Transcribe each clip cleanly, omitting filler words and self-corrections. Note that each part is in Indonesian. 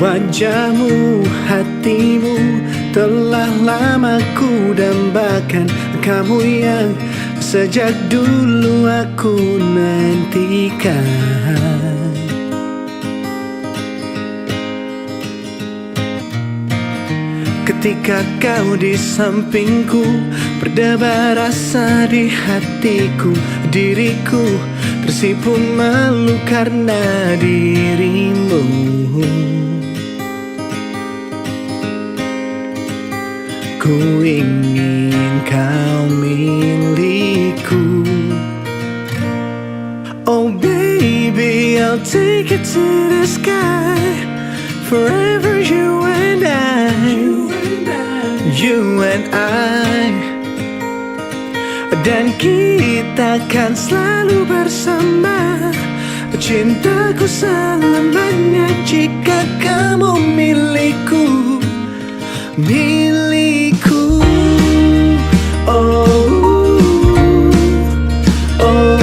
Wajahmu, hatimu telah lama ku dambakan. Kamu yang sejak dulu aku nantikan. Ketika kau di sampingku, berdebar rasa di hatiku. Diriku tersipu malu karena dirimu. Ku ingin kau milikku. Oh baby, I'll take it to the sky. Forever you and I, you and I. Dan kita kan selalu bersama. Cintaku selamanya jika kamu milikku, milikku. Oh, oh.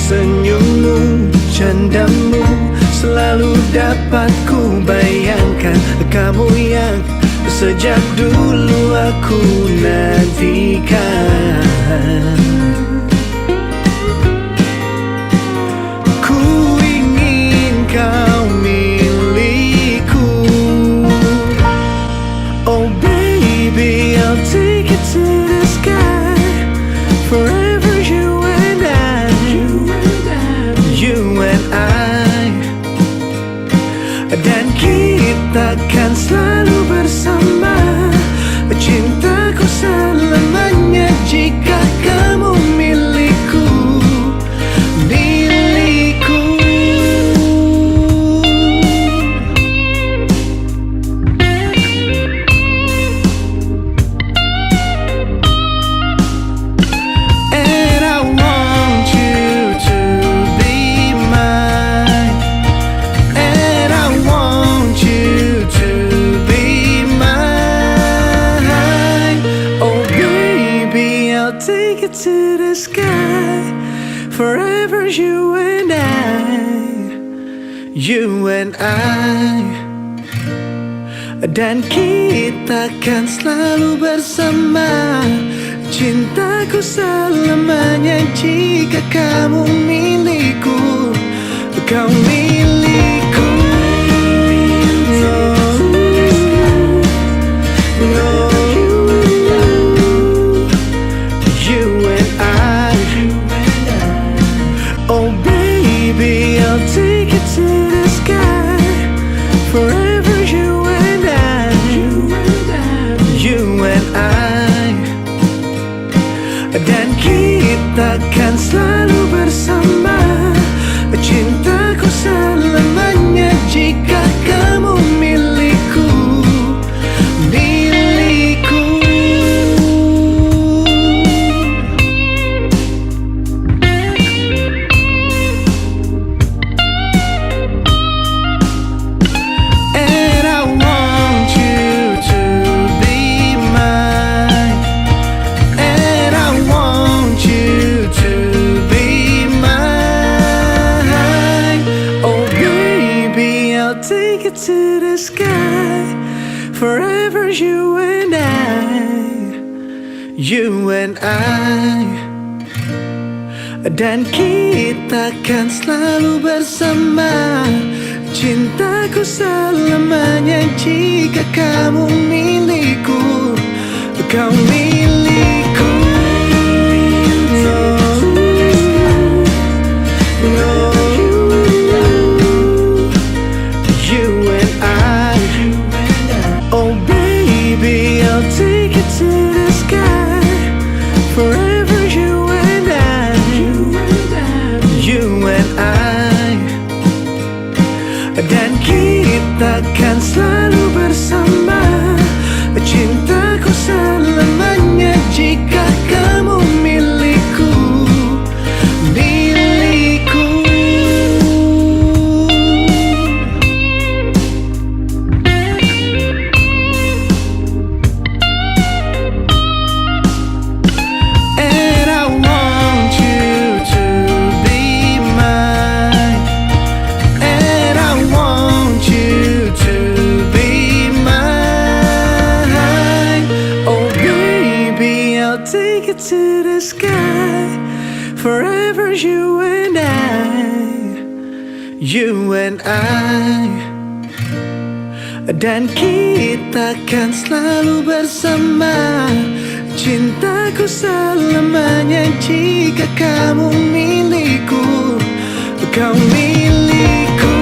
Senyummu, candamu selalu dapat ku bayangkan. Kamu yang sejak dulu aku nantikan. Ku ingin kau milikku. Oh baby, I'll take it to the sky. Forever you and I, you and I. Dan kita kan selalu bersama. Cintaku selamanya jika kamu milikku, milikku. And I want you to be mine. And I want you to be mine. Oh baby, I'll take it to the sky. Forever you and I, you and I. Dan kita kan selalu bersama. Cintaku selamanya jika kamu milikku, kau milikku. No, you and I. Oh baby, I'll take it to the sky. Forever you and I, you and I. Dan kita kan selalu bersama. Cintaku selamanya jika kamu milikku, milikku. And I want you to be mine. And I want you to be mine. Oh baby, I'll take it to the sky. Forever you and I, you and I. Dan kita kan selalu bersama. Cintaku selamanya jika kamu milikku, kau milikku. No, you and I. Oh baby, I'll take it to the sky. Forever you and I, you and I. Dan kita kan selalu bersama. Cintaku selamanya jika kamu milikku, milikku. And I want you you and I. Dan kita kan selalu bersama. Cintaku selamanya jika kamu milikku. Kau milikku.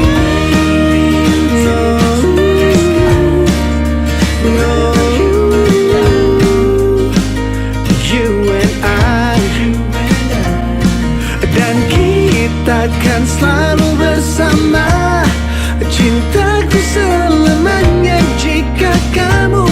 Takkan selalu bersama. Cintaku selamanya jika kamu